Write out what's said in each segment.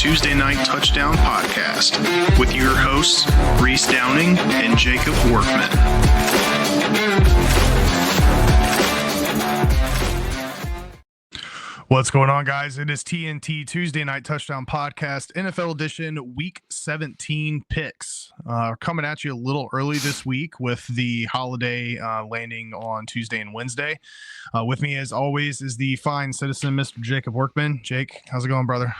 Tuesday Night Touchdown Podcast with your hosts, Reese Downing and Jacob Workman. What's going on, guys? It is TNT Tuesday Night Touchdown Podcast, NFL edition, Week 17 picks. Coming at you a little early this week with the holiday landing on Tuesday and Wednesday. With me, as always, is the fine citizen, Mr. Jacob Workman. Jake, how's it going, brother?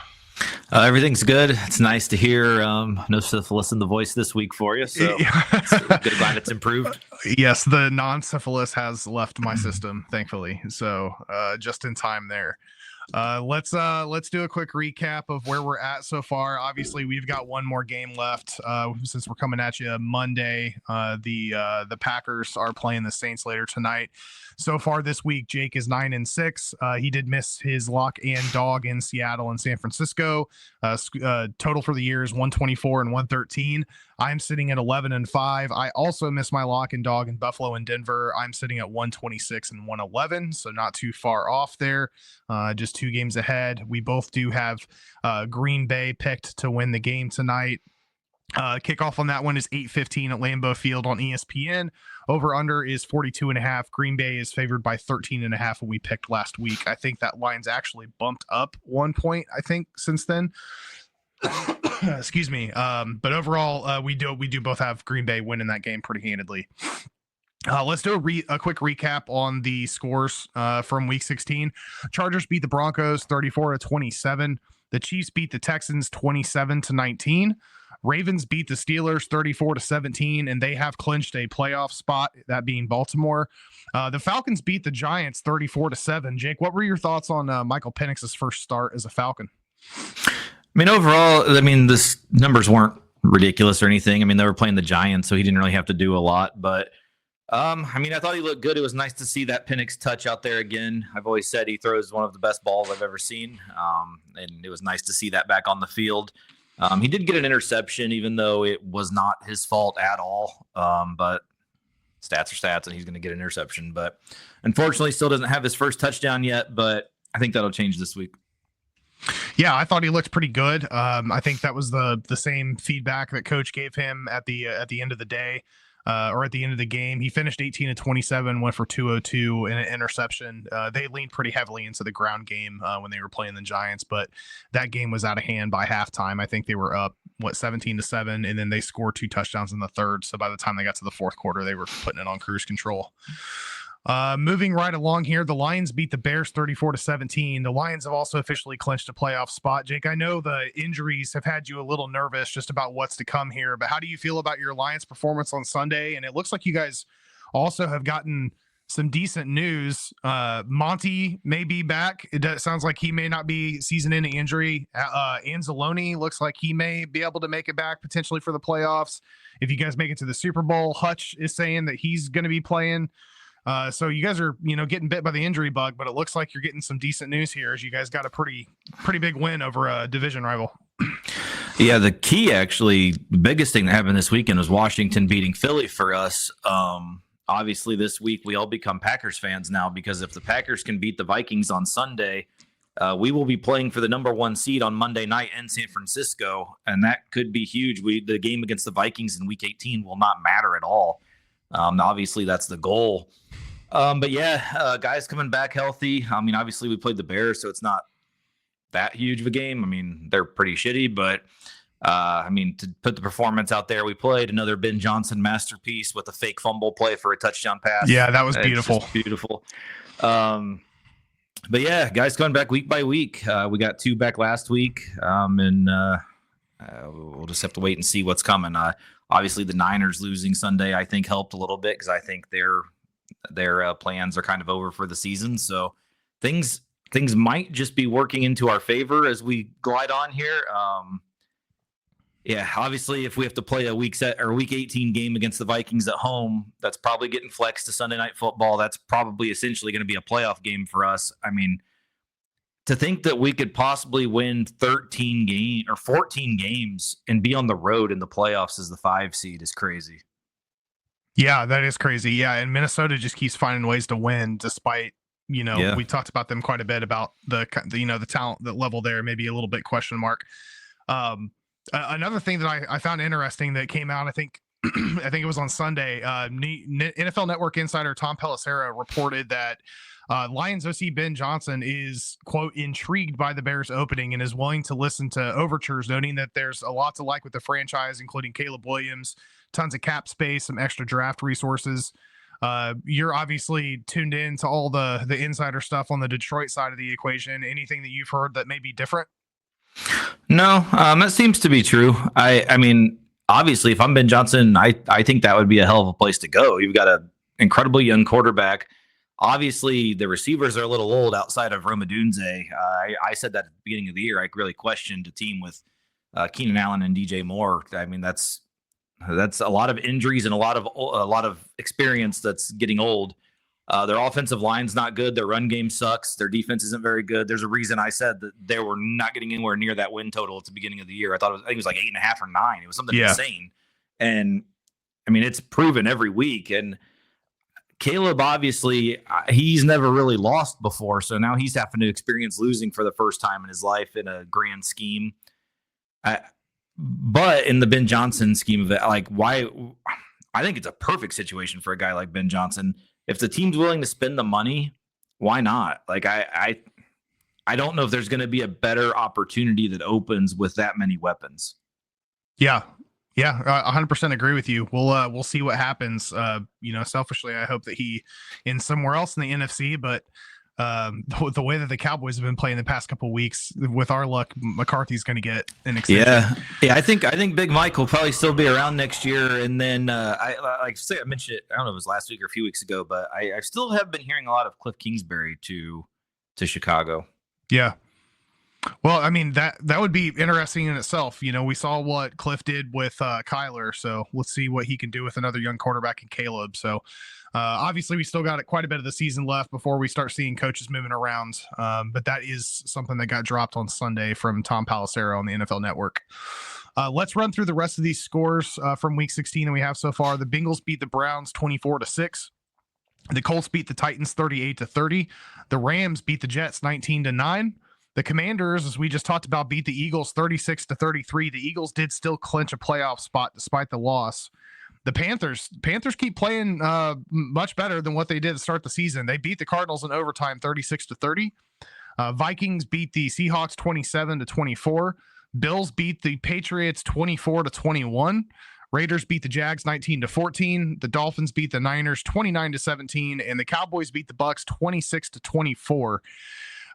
Everything's good. It's nice to hear no syphilis in the voice this week for you. So good, glad it's improved. Yes, the non-syphilis has left my system, thankfully. So just in time there. Let's do a quick recap of where we're at so far. Obviously, we've got one more game left since we're coming at you Monday. The Packers are playing the Saints later tonight. So far this week, Jake is 9-6. He did miss his lock and dog in Seattle and San Francisco. Total for the year is 124 and 113. I'm sitting at 11-5. I also missed my lock and dog in Buffalo and Denver. I'm sitting at 126 and 111, so not too far off there. Just 2 games ahead. We both do have Green Bay picked to win the game tonight. Kickoff on that one is 8:15 at Lambeau Field on ESPN. Over under is 42.5. Green Bay is favored by 13.5 when we picked last week. I think that line's actually bumped up 1 point, I think, since then. Excuse me. But overall, we do both have Green Bay winning that game pretty handedly. Let's do a quick recap on the scores from Week 16. Chargers beat the Broncos 34-27. The Chiefs beat the Texans 27-19. Ravens beat the Steelers 34-17, and they have clinched a playoff spot, that being Baltimore. The Falcons beat the Giants 34-7. Jake, what were your thoughts on Michael Penix's first start as a Falcon? I mean, overall, this numbers weren't ridiculous or anything. I mean, they were playing the Giants, so he didn't really have to do a lot. But, I thought he looked good. It was nice to see that Penix touch out there again. I've always said he throws one of the best balls I've ever seen, and it was nice to see that back on the field. He did get an interception, even though it was not his fault at all. But stats are stats, and he's going to get an interception. But unfortunately, still doesn't have his first touchdown yet. But I think that'll change this week. Yeah, I thought he looked pretty good. I think that was the same feedback that Coach gave him at the end of the day. Or at the end of the game. He finished 18-27, went for 202 and an interception. They leaned pretty heavily into the ground game when they were playing the Giants, but that game was out of hand by halftime. I think they were up 17-7, and then they scored 2 touchdowns in the third. So by the time they got to the fourth quarter, they were putting it on cruise control. Moving right along here, the Lions beat the Bears 34-17. The Lions have also officially clinched a playoff spot. Jake, I know the injuries have had you a little nervous just about what's to come here, but how do you feel about your Lions performance on Sunday? And it looks like you guys also have gotten some decent news. Monty may be back. It sounds like he may not be season-ending injury. Anzalone looks like he may be able to make it back potentially for the playoffs. If you guys make it to the Super Bowl, Hutch is saying that he's going to be playing. So you guys are, getting bit by the injury bug, but it looks like you're getting some decent news here as you guys got a pretty big win over a division rival. Yeah, the key, actually, the biggest thing that happened this weekend was Washington beating Philly for us. Obviously, this week we all become Packers fans now, because if the Packers can beat the Vikings on Sunday, we will be playing for the number 1 seed on Monday night in San Francisco, and that could be huge. The game against the Vikings in Week 18 will not matter at all. Obviously, that's the goal. But yeah, guys coming back healthy. Obviously, we played the Bears, so it's not that huge of a game. They're pretty shitty, but to put the performance out there, we played another Ben Johnson masterpiece with a fake fumble play for a touchdown pass. Yeah, that was beautiful. It's just beautiful. But yeah, guys coming back week by week. We got 2 back last week, and we'll just have to wait and see what's coming. Obviously, the Niners losing Sunday, I think, helped a little bit, because I think their plans are kind of over for the season. So things might just be working into our favor as we glide on here. Yeah, obviously, if we have to play a Week 18 game against the Vikings at home, that's probably getting flexed to Sunday Night Football. That's probably essentially going to be a playoff game for us. To think that we could possibly win 14 games and be on the road in the playoffs as the 5 seed is crazy. Yeah, that is crazy. Yeah, and Minnesota just keeps finding ways to win despite, we talked about them quite a bit about the talent, the level there, maybe a little bit question mark. Another thing that I found interesting that came out, I think I think it was on Sunday. NFL Network insider Tom Pelissero reported that Lions OC Ben Johnson is, quote, intrigued by the Bears opening and is willing to listen to overtures, noting that there's a lot to like with the franchise, including Caleb Williams, tons of cap space, some extra draft resources. You're obviously tuned in to all the insider stuff on the Detroit side of the equation. Anything that you've heard that may be different? No, that seems to be true. I mean, obviously, if I'm Ben Johnson, I think that would be a hell of a place to go. You've got an incredibly young quarterback. Obviously, the receivers are a little old outside of Rome Odunze. I said that at the beginning of the year. I really questioned a team with Keenan Allen and DJ Moore. I mean, that's a lot of injuries and a lot of experience that's getting old. Their offensive line's not good. Their run game sucks. Their defense isn't very good. There's a reason I said that they were not getting anywhere near that win total at the beginning of the year. I think it was like 8.5 or 9. It was something insane. And I mean, it's proven every week. And Caleb, obviously, he's never really lost before. So now he's having to experience losing for the first time in his life in a grand scheme. But in the Ben Johnson scheme of it, like, why? I think it's a perfect situation for a guy like Ben Johnson. If the team's willing to spend the money, why not? Like, I don't know if there's going to be a better opportunity that opens with that many weapons. Yeah. 100% agree with you. We'll see what happens. Selfishly, I hope that he in somewhere else in the NFC, but the way that the Cowboys have been playing the past couple of weeks, with our luck, McCarthy's going to get an extension. Yeah. I think Big Mike will probably still be around next year. And then I mentioned it. I don't know if it was last week or a few weeks ago, but I still have been hearing a lot of Cliff Kingsbury to Chicago. Yeah. Well, I mean, that would be interesting in itself. We saw what Cliff did with Kyler, so let's see what he can do with another young quarterback in Caleb. So obviously we still got quite a bit of the season left before we start seeing coaches moving around. But that is something that got dropped on Sunday from Tom Pelissero on the NFL Network. Let's run through the rest of these scores from week 16 that we have so far. The Bengals beat the Browns 24-6. The Colts beat the Titans 38-30. The Rams beat the Jets 19-9. The Commanders, as we just talked about, beat the Eagles 36-33. The Eagles did still clinch a playoff spot despite the loss. The Panthers keep playing much better than what they did to start the season. They beat the Cardinals in overtime 36-30. Vikings beat the Seahawks 27-24. Bills beat the Patriots 24-21. Raiders beat the Jags 19-14. The Dolphins beat the Niners 29-17, and the Cowboys beat the Bucks 26-24.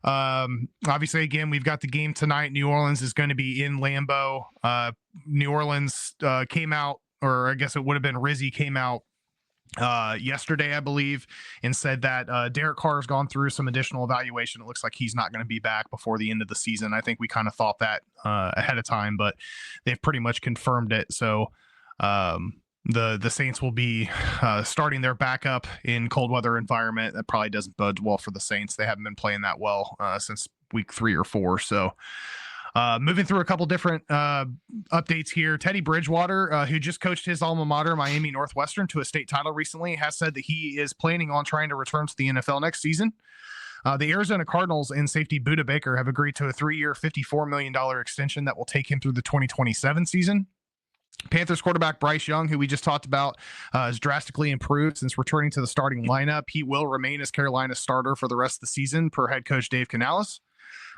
Obviously, again, we've got the game tonight. New Orleans is going to be in Lambeau. New Orleans came out, or I guess it would have been Rizzy came out yesterday, I believe, and said that Derek Carr has gone through some additional evaluation. It looks like he's not going to be back before the end of the season. I think we kind of thought that ahead of time, but they've pretty much confirmed it. So the Saints will be starting their backup in cold weather environment. That probably doesn't bode well for the Saints. They haven't been playing that well since week 3 or 4. So moving through a couple different updates here. Teddy Bridgewater, who just coached his alma mater, Miami Northwestern, to a state title recently, has said that he is planning on trying to return to the NFL next season. The Arizona Cardinals and safety Budda Baker have agreed to a 3-year, $54 million extension that will take him through the 2027 season. Panthers quarterback Bryce Young, who we just talked about, has drastically improved since returning to the starting lineup. He will remain as Carolina's starter for the rest of the season, per head coach Dave Canales.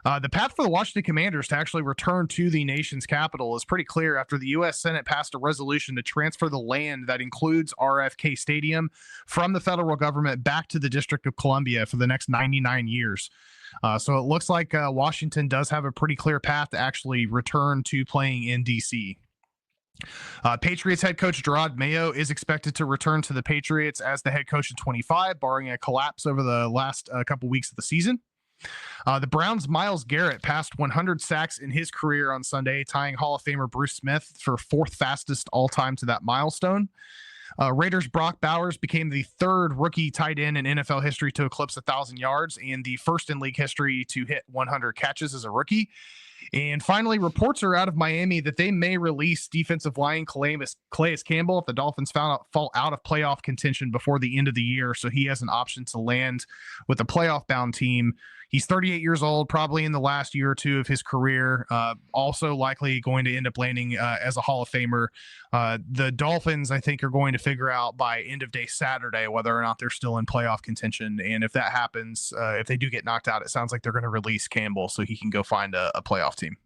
The path for the Washington Commanders to actually return to the nation's capital is pretty clear after the U.S. Senate passed a resolution to transfer the land that includes RFK Stadium from the federal government back to the District of Columbia for the next 99 years. So it looks like Washington does have a pretty clear path to actually return to playing in D.C. Patriots head coach Gerard Mayo is expected to return to the Patriots as the head coach in 25, barring a collapse over the last couple weeks of the season. The Browns' Myles Garrett passed 100 sacks in his career on Sunday, tying Hall of Famer Bruce Smith for 4th fastest all-time to that milestone. Raiders' Brock Bowers became the 3rd rookie tight end in NFL history to eclipse 1,000 yards and the 1st in league history to hit 100 catches as a rookie. And finally, reports are out of Miami that they may release defensive line Calais Campbell if the Dolphins fall out of playoff contention before the end of the year. So he has an option to land with a playoff-bound team. He's 38 years old, probably in the last year or two of his career. Also likely going to end up landing as a Hall of Famer. The Dolphins, I think, are going to figure out by end of day Saturday whether or not they're still in playoff contention. And if that happens, if they do get knocked out, it sounds like they're going to release Campbell so he can go find a playoff team.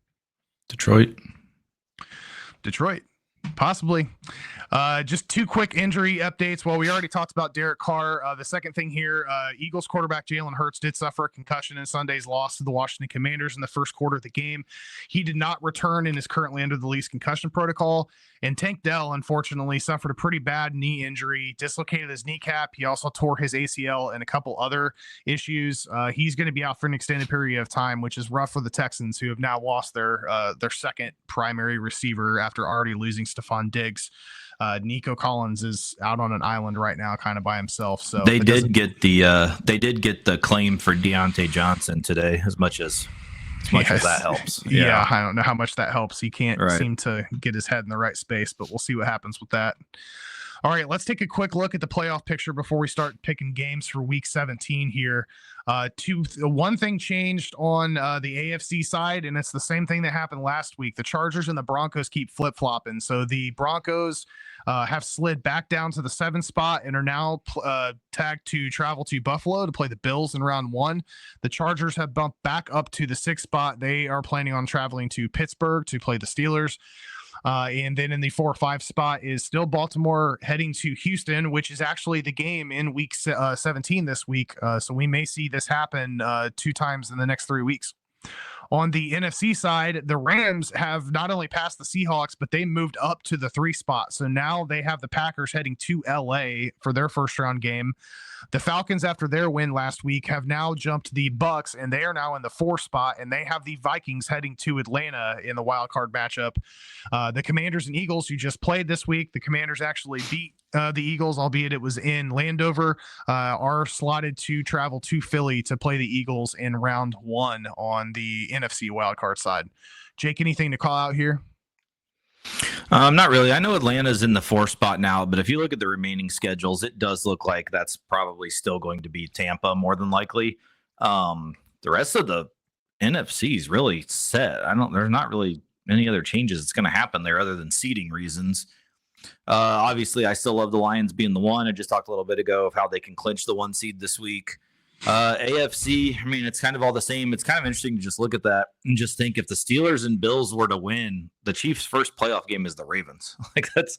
Detroit, possibly. Just two quick injury updates. Well, we already talked about Derek Carr. The second thing here, Eagles quarterback Jalen Hurts did suffer a concussion in Sunday's loss to the Washington Commanders in the first quarter of the game. He did not return and is currently under the least concussion protocol. And Tank Dell, unfortunately, suffered a pretty bad knee injury, dislocated his kneecap. He also tore his ACL and a couple other issues. He's going to be out for an extended period of time, which is rough for the Texans, who have now lost their second primary receiver after already losing Stephon Diggs. Nico Collins is out on an island right now, kind of by himself. So they did get the claim for Deontay Johnson today, as much as that helps. Yeah, I don't know how much that helps. He can't seem to get his head in the right space, but we'll see what happens with that. All right, let's take a quick look at the playoff picture before we start picking games for Week 17 here. One thing changed on the AFC side, and it's the same thing that happened last week. The Chargers and the Broncos keep flip-flopping. So the Broncos have slid back down to the 7th spot and are now tagged to travel to Buffalo to play the Bills in round 1. The Chargers have bumped back up to the 6th spot. They are planning on traveling to Pittsburgh to play the Steelers. And then in the 4 or 5 spot is still Baltimore heading to Houston, which is actually the game in week 17 this week. So we may see this happen 2 times in the next 3 weeks. On the NFC side, the Rams have not only passed the Seahawks, but they moved up to the 3 spot. So now they have the Packers heading to LA for their first round game. The Falcons, after their win last week, have now jumped the Bucks, and they are now in the 4 spot, and they have the Vikings heading to Atlanta in the wild card matchup. The Commanders and Eagles, who just played this week, the Commanders actually beat the Eagles, albeit it was in Landover, are slotted to travel to Philly to play the Eagles in round 1 on the NFC wildcard side. Jake, anything to call out here? Not really. I know Atlanta's in the 4 spot now, but if you look at the remaining schedules, it does look like that's probably still going to be Tampa more than likely. The rest of the NFC is really set. There's not really any other changes that's going to happen there other than seeding reasons. Obviously, I still love the Lions being the 1. I just talked a little bit ago of how they can clinch the 1 seed this week. AFC, I mean, it's kind of all the same. It's kind of interesting to just look at that and just think if the Steelers and Bills were to win, the Chiefs' first playoff game is the Ravens. Like that's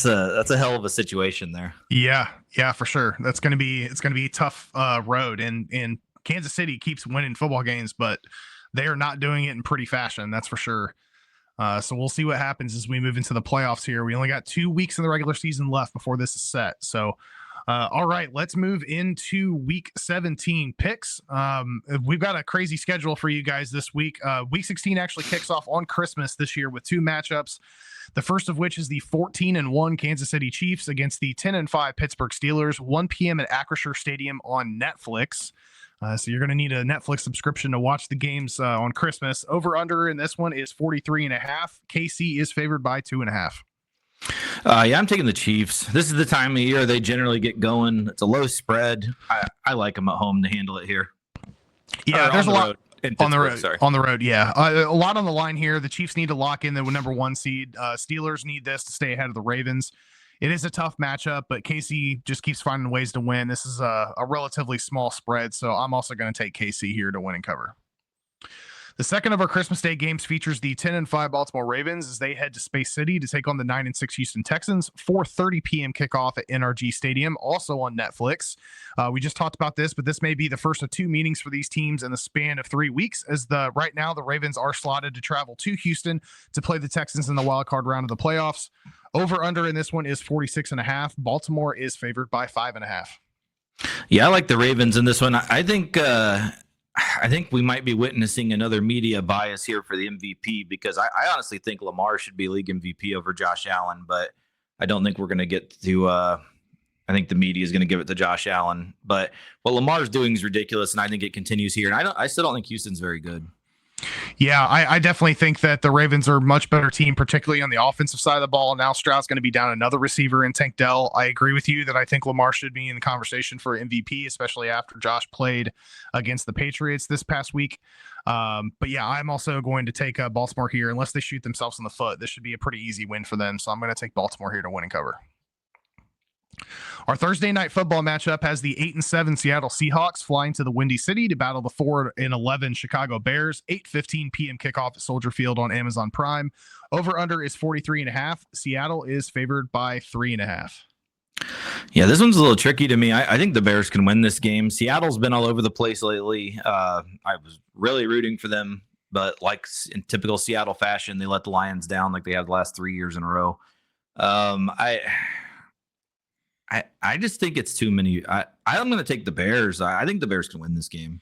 a hell of a situation there. Yeah, for sure. It's gonna be a tough road, and Kansas City keeps winning football games, but they are not doing it in pretty fashion. That's for sure. So we'll see what happens as we move into the playoffs here. We only got 2 weeks in the regular season left before this is set. So, all right, let's move into week 17 picks. We've got a crazy schedule for you guys this week. Week 16 actually kicks off on Christmas this year with 2 matchups. The first of which is the 14-1 Kansas City Chiefs against the 10-5 Pittsburgh Steelers, 1 p.m. at Acrisure Stadium on Netflix. So you're going to need a Netflix subscription to watch the games on Christmas. Over under in this one is 43.5. KC is favored by 2.5. Yeah, I'm taking the Chiefs. This is the time of year they generally get going. It's a low spread. I like them at home to handle it here. Yeah, there's a lot on the road. Sorry. On the road, yeah, a lot on the line here. The Chiefs need to lock in the number 1 seed. Steelers need this to stay ahead of the Ravens. It is a tough matchup, but KC just keeps finding ways to win. This is a relatively small spread, so I'm also going to take KC here to win and cover. The second of our Christmas Day games features the 10-5 Baltimore Ravens as they head to Space City to take on the 9-6 Houston Texans. 4:30 p.m. kickoff at NRG Stadium, also on Netflix. We just talked about this, but this may be the first of 2 meetings for these teams in the span of 3 weeks, as right now the Ravens are slotted to travel to Houston to play the Texans in the wild card round of the playoffs. Over under in this one is 46.5. Baltimore is favored by 5.5. Yeah, I like the Ravens in this one. I think we might be witnessing another media bias here for the MVP because I honestly think Lamar should be league MVP over Josh Allen, but I don't think we're going to get to I think the media is going to give it to Josh Allen. But what Lamar's doing is ridiculous, and I think it continues here. And I still don't think Houston's very good. Yeah, I definitely think that the Ravens are a much better team, particularly on the offensive side of the ball. Now Stroud's going to be down another receiver in Tank Dell. I agree with you that I think Lamar should be in the conversation for MVP, especially after Josh played against the Patriots this past week. But yeah, I'm also going to take Baltimore here. Unless they shoot themselves in the foot, this should be a pretty easy win for them. So I'm going to take Baltimore here to win and cover. Our Thursday night football matchup has the 8-7 Seattle Seahawks flying to the Windy City to battle the 4-11 Chicago Bears. 8:15 p.m. kickoff at Soldier Field on Amazon Prime. Over under is 43.5. Seattle is favored by 3.5. Yeah, this one's a little tricky to me. I think the Bears can win this game. Seattle's been all over the place lately. I was really rooting for them, but like in typical Seattle fashion, they let the Lions down like they have the last 3 years in a row. I just think it's too many. I'm going to take the Bears. I think the Bears can win this game.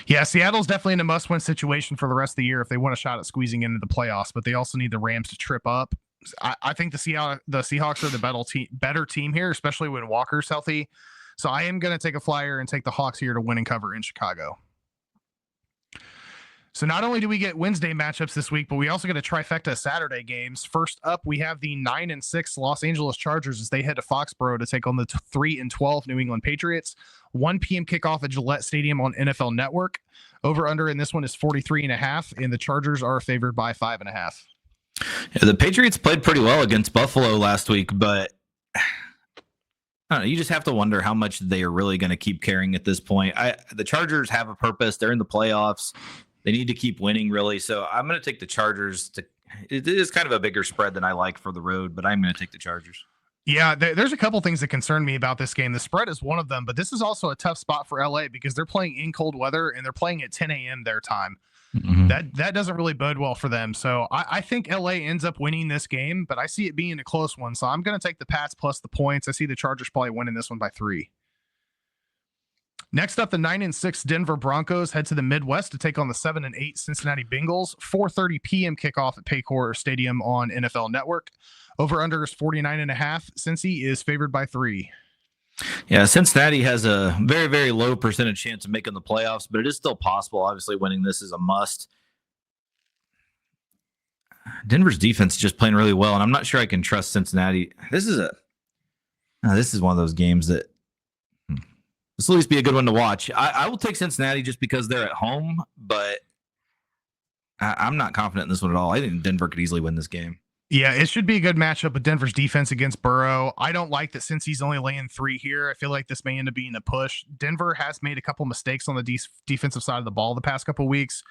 Yeah, Seattle's definitely in a must-win situation for the rest of the year if they want a shot at squeezing into the playoffs, but they also need the Rams to trip up. I think the Seahawks are the better team here, especially when Walker's healthy. So I am going to take a flyer and take the Hawks here to win and cover in Chicago. So not only do we get Wednesday matchups this week, but we also get a trifecta of Saturday games. First up, we have the 9-6 Los Angeles Chargers as they head to Foxborough to take on the 3-12 New England Patriots. 1 p.m. kickoff at Gillette Stadium on NFL Network. Over under in this one is 43.5, and the Chargers are favored by 5.5. Yeah, the Patriots played pretty well against Buffalo last week, but I don't know, you just have to wonder how much they are really going to keep carrying at this point. The Chargers have a purpose. They're in the playoffs. They need to keep winning, really. So I'm going to take the Chargers. It is kind of a bigger spread than I like for the road, but I'm going to take the Chargers. Yeah, there's a couple things that concern me about this game. The spread is one of them, but this is also a tough spot for LA because they're playing in cold weather and they're playing at 10 a.m. their time. Mm-hmm. That doesn't really bode well for them. So I think LA ends up winning this game, but I see it being a close one. So I'm going to take the Pats plus the points. I see the Chargers probably winning this one by 3. Next up, the 9-6 Denver Broncos head to the Midwest to take on the 7-8 Cincinnati Bengals. 4:30 p.m. kickoff at Paycor Stadium on NFL Network. Over under is 49.5. Cincy is favored by 3. Yeah, Cincinnati has a very, very low percentage chance of making the playoffs, but it is still possible. Obviously, winning this is a must. Denver's defense is just playing really well, and I'm not sure I can trust Cincinnati. This is one of those games that this will at least be a good one to watch. I will take Cincinnati just because they're at home, but I'm not confident in this one at all. I think Denver could easily win this game. Yeah, it should be a good matchup with Denver's defense against Burrow. I don't like that since he's only laying 3 here. I feel like this may end up being a push. Denver has made a couple mistakes on the defensive side of the ball the past couple of weeks.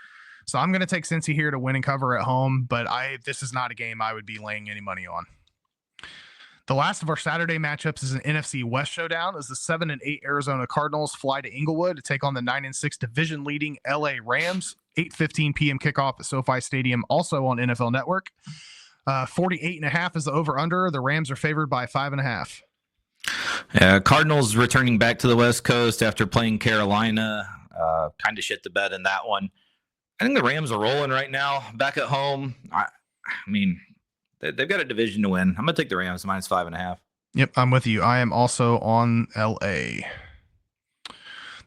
So I'm going to take Cincy here to win and cover at home, but this is not a game I would be laying any money on. The last of our Saturday matchups is an NFC West showdown as the 7-8 Arizona Cardinals fly to Inglewood to take on the 9-6 division-leading LA Rams. 8:15 p.m. kickoff at SoFi Stadium, also on NFL Network. 48.5 is the over-under. The Rams are favored by 5.5. Yeah, Cardinals returning back to the West Coast after playing Carolina. Kind of shit the bed in that one. I think the Rams are rolling right now, back at home. I mean, they've got a division to win. I'm going to take the Rams minus 5.5. Yep, I'm with you. I am also on LA.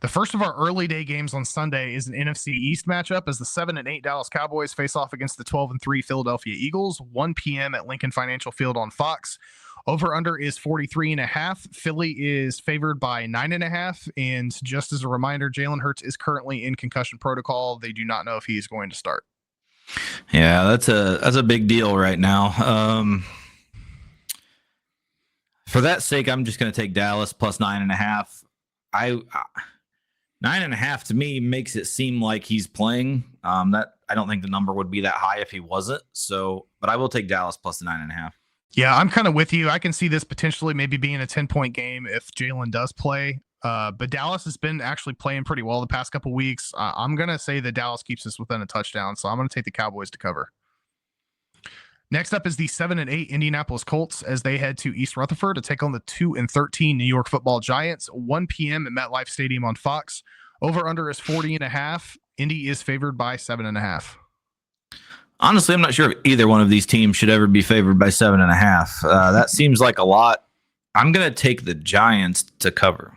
The first of our early day games on Sunday is an NFC East matchup as the 7-8 Dallas Cowboys face off against the 12-3 Philadelphia Eagles. 1 p.m. at Lincoln Financial Field on Fox. Over under is 43.5. Philly is favored by 9.5. And just as a reminder, Jalen Hurts is currently in concussion protocol. They do not know if he is going to start. Yeah, that's a big deal right now. For that sake, I'm just going to take Dallas plus 9.5. 9.5 to me makes it seem like he's playing. That I don't think the number would be that high if he wasn't. So, but I will take Dallas plus the 9.5. Yeah, I'm kind of with you. I can see this potentially maybe being a 10-point game if Jalen does play. But Dallas has been actually playing pretty well the past couple weeks. I'm going to say that Dallas keeps this within a touchdown, so I'm going to take the Cowboys to cover. Next up is the 7-8 Indianapolis Colts as they head to East Rutherford to take on the 2-13 New York Football Giants. 1 p.m. at MetLife Stadium on Fox. Over under is 40.5. Indy is favored by 7.5. Honestly, I'm not sure if either one of these teams should ever be favored by 7.5. That seems like a lot. I'm going to take the Giants to cover.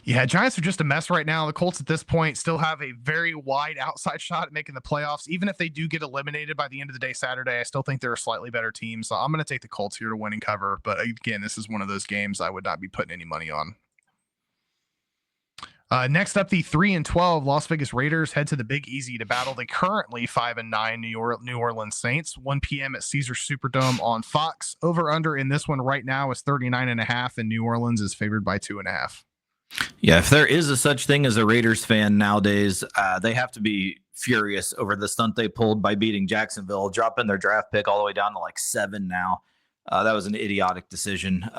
Yeah, Giants are just a mess right now. The Colts at this point still have a very wide outside shot at making the playoffs. Even if they do get eliminated by the end of the day Saturday, I still think they're a slightly better team. So I'm going to take the Colts here to win and cover. But again, this is one of those games I would not be putting any money on. Next up, the 3-12 Las Vegas Raiders head to the Big Easy to battle the currently 5-9 New Orleans Saints. 1 p.m. at Caesars Superdome on Fox. Over under in this one right now is 39.5, and New Orleans is favored by 2.5. Yeah, if there is a such thing as a Raiders fan nowadays, they have to be furious over the stunt they pulled by beating Jacksonville, dropping their draft pick all the way down to like 7 now. That was an idiotic decision.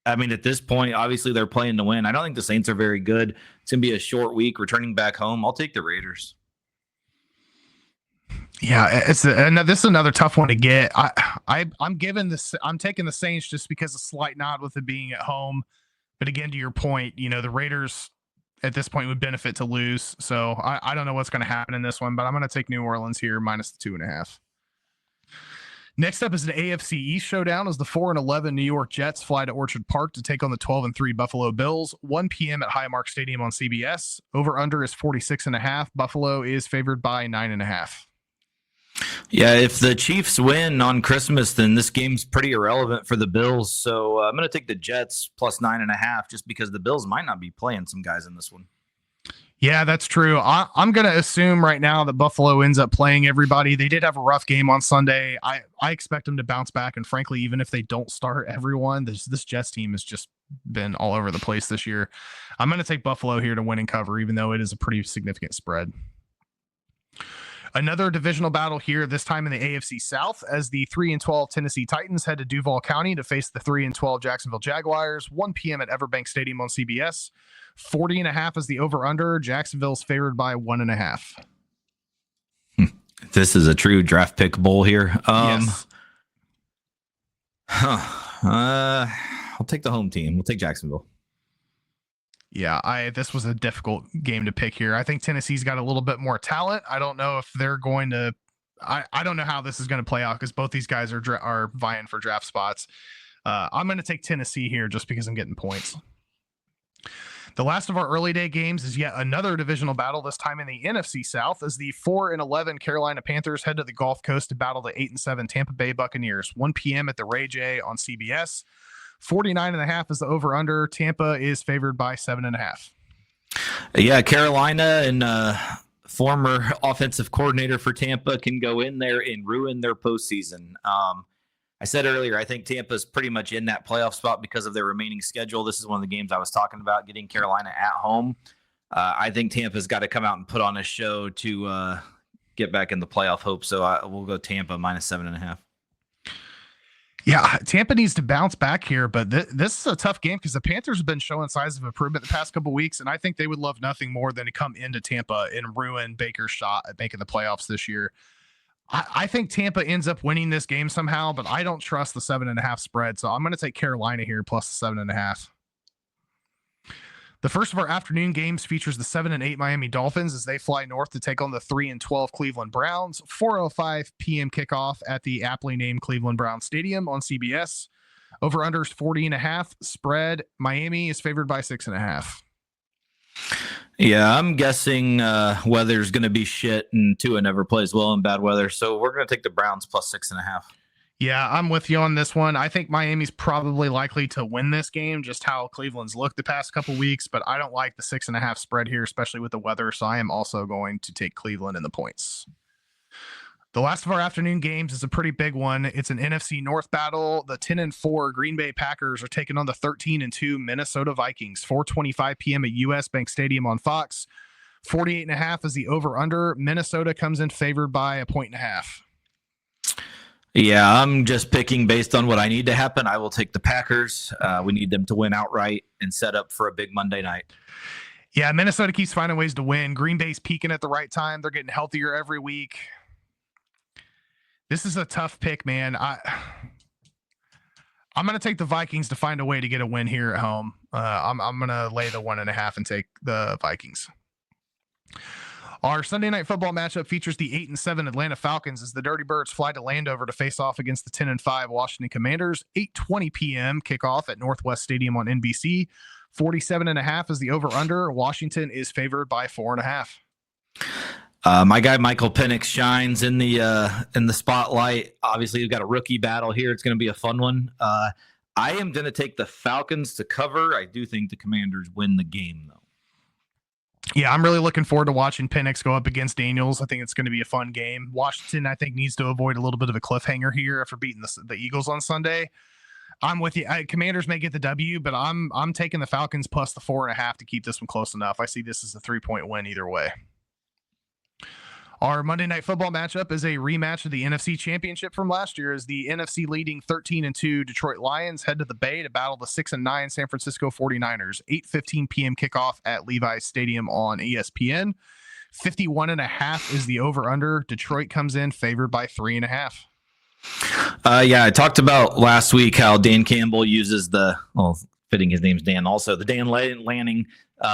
I mean, at this point, obviously they're playing to win. I don't think the Saints are very good. It's going to be a short week returning back home. I'll take the Raiders. Yeah, this is another tough one to get. I'm taking the Saints just because a slight nod with it being at home. But again, to your point, the Raiders at this point would benefit to lose. So I don't know what's going to happen in this one, but I'm going to take New Orleans here minus the 2.5. Next up is an AFC East showdown as the 4-11 New York Jets fly to Orchard Park to take on the 12-3 Buffalo Bills. 1 p.m. at Highmark Stadium on CBS. Over under is 46.5. Buffalo is favored by 9.5. Yeah, if the Chiefs win on Christmas, then this game's pretty irrelevant for the Bills. So I'm going to take the Jets plus 9.5 just because the Bills might not be playing some guys in this one. Yeah, that's true. I'm going to assume right now that Buffalo ends up playing everybody. They did have a rough game on Sunday. I expect them to bounce back. And frankly, even if they don't start everyone, this Jets team has just been all over the place this year. I'm going to take Buffalo here to win and cover, even though it is a pretty significant spread. Another divisional battle here, this time in the AFC South, as the 3-12 Tennessee Titans head to Duval County to face the 3-12 Jacksonville Jaguars. 1 p.m. at Everbank Stadium on CBS. 40.5 is the over-under. Jacksonville's favored by 1.5. This is a true draft pick bowl here. Yes. I'll take the home team. We'll take Jacksonville. Yeah, this was a difficult game to pick here. I think Tennessee's got a little bit more talent. I don't know if they're going to. I don't know how this is going to play out because both these guys are vying for draft spots. I'm going to take Tennessee here just because I'm getting points. The last of our early day games is yet another divisional battle, this time in the NFC South, as the 4-11 Carolina Panthers head to the Gulf Coast to battle the 8-7 Tampa Bay Buccaneers. 1 p.m. at the Ray J on CBS. 49.5 is the over-under. Tampa is favored by 7.5. Yeah, Carolina and former offensive coordinator for Tampa can go in there and ruin their postseason. I said earlier, I think Tampa's pretty much in that playoff spot because of their remaining schedule. This is one of the games I was talking about, getting Carolina at home. I think Tampa's got to come out and put on a show to get back in the playoff hope. So we'll go Tampa minus 7.5. Yeah, Tampa needs to bounce back here, but this is a tough game because the Panthers have been showing signs of improvement the past couple of weeks, and I think they would love nothing more than to come into Tampa and ruin Baker's shot at making the playoffs this year. I think Tampa ends up winning this game somehow, but I don't trust the 7.5 spread, so I'm going to take Carolina here plus the 7.5. The first of our afternoon games features the 7-8 Miami Dolphins as they fly north to take on the 3-12 Cleveland Browns. 4:05 p.m. kickoff at the aptly named Cleveland Browns Stadium on CBS. Over under is 40.5. Spread, Miami is favored by 6.5. Yeah, I'm guessing weather's going to be shit and Tua never plays well in bad weather. So we're going to take the Browns plus 6.5. Yeah, I'm with you on this one. I think Miami's probably likely to win this game, just how Cleveland's looked the past couple weeks, but I don't like the 6.5 spread here, especially with the weather. So I am also going to take Cleveland in the points. The last of our afternoon games is a pretty big one. It's an NFC North battle. The 10-4 Green Bay Packers are taking on the 13-2 Minnesota Vikings. 4:25 p.m. at US Bank Stadium on Fox. 48.5 is the over-under. Minnesota comes in favored by 1.5. Yeah, I'm just picking based on what I need to happen. I will take the Packers. We need them to win outright and set up for a big Monday night. Yeah, Minnesota keeps finding ways to win. Green Bay's peaking at the right time. They're getting healthier every week. This is a tough pick, man. I'm going to take the Vikings to find a way to get a win here at home. I'm going to lay the 1.5 and take the Vikings. Our Sunday night football matchup features the 8-7 Atlanta Falcons as the Dirty Birds fly to Landover to face off against the 10-5 Washington Commanders. 8:20 p.m. kickoff at Northwest Stadium on NBC. 47.5 is the over under. Washington is favored by 4.5. My guy Michael Penix shines in the spotlight. Obviously, we've got a rookie battle here. It's going to be a fun one. I am going to take the Falcons to cover. I do think the Commanders win the game, though. Yeah, I'm really looking forward to watching Penix go up against Daniels. I think it's going to be a fun game. Washington, I think, needs to avoid a little bit of a cliffhanger here after beating the Eagles on Sunday. I'm with you. Commanders may get the W, but I'm taking the Falcons plus the 4.5 to keep this one close enough. I see this as a 3-point win either way. Our Monday Night Football matchup is a rematch of the NFC Championship from last year as the NFC leading 13-2 Detroit Lions head to the Bay to battle the 6-9 San Francisco 49ers. 8:15 p.m. kickoff at Levi's Stadium on ESPN. 51.5 is the over-under. Detroit comes in favored by 3.5. Yeah, I talked about last week how Dan Campbell uses fitting his name's Dan also, the Dan Lanning,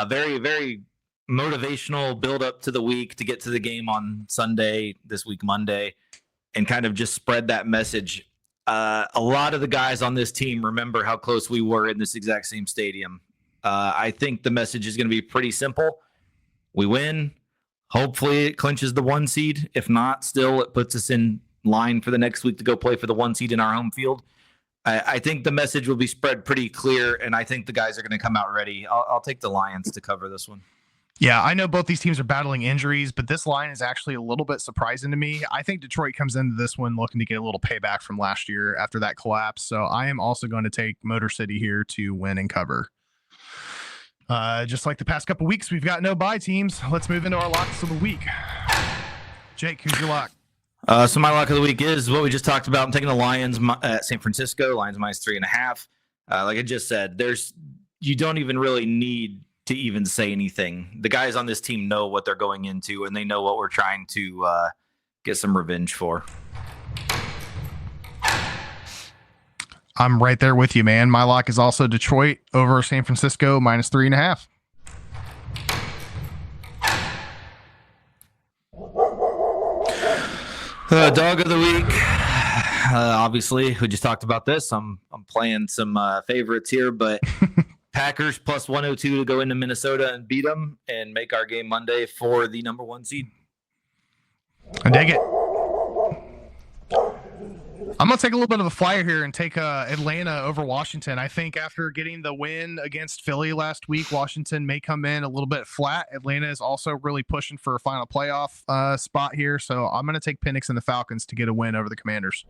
very, very motivational build up to the week to get to the game on Sunday, this week, Monday, and kind of just spread that message. A lot of the guys on this team remember how close we were in this exact same stadium. I think the message is going to be pretty simple. We win. Hopefully it clinches the 1 seed. If not, still it puts us in line for the next week to go play for the 1 seed in our home field. I think the message will be spread pretty clear, and I think the guys are going to come out ready. I'll take the Lions to cover this one. Yeah, I know both these teams are battling injuries, but this line is actually a little bit surprising to me. I think Detroit comes into this one looking to get a little payback from last year after that collapse. So I am also going to take Motor City here to win and cover. Just like the past couple weeks, we've got no bye teams. Let's move into our locks of the week. Jake, who's your lock? So my lock of the week is what we just talked about. I'm taking the Lions at San Francisco. Lions minus 3.5. Like I just said, you don't even really need to even say anything. The guys on this team know what they're going into, and they know what we're trying to get some revenge for. I'm right there with you, man. My lock is also Detroit over San Francisco minus 3.5. Dog of the week. Obviously, we just talked about this. I'm playing some favorites here, but Packers plus 102 to go into Minnesota and beat them and make our game Monday for the number 1 seed. I dig it. I'm going to take a little bit of a flyer here and take Atlanta over Washington. I think after getting the win against Philly last week, Washington may come in a little bit flat. Atlanta is also really pushing for a final playoff spot here. So I'm going to take Penix and the Falcons to get a win over the Commanders.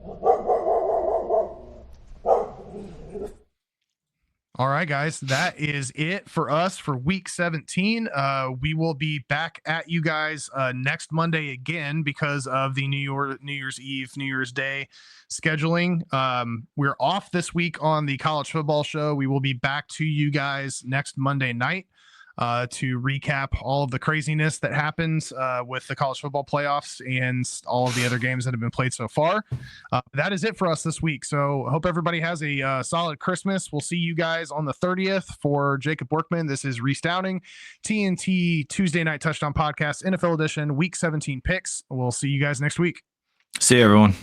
All right, guys, that is it for us for week 17. We will be back at you guys next Monday again because of the New Year's Eve, New Year's Day scheduling. We're off this week on the college football show. We will be back to you guys next Monday night to recap all of the craziness that happens with the college football playoffs and all of the other games that have been played so far. That is it for us this week. So I hope everybody has a solid Christmas. We'll see you guys on the 30th. For Jacob Workman, this is Reese Downing, TNT Tuesday Night Touchdown Podcast, NFL Edition, Week 17 picks. We'll see you guys next week. See you, everyone.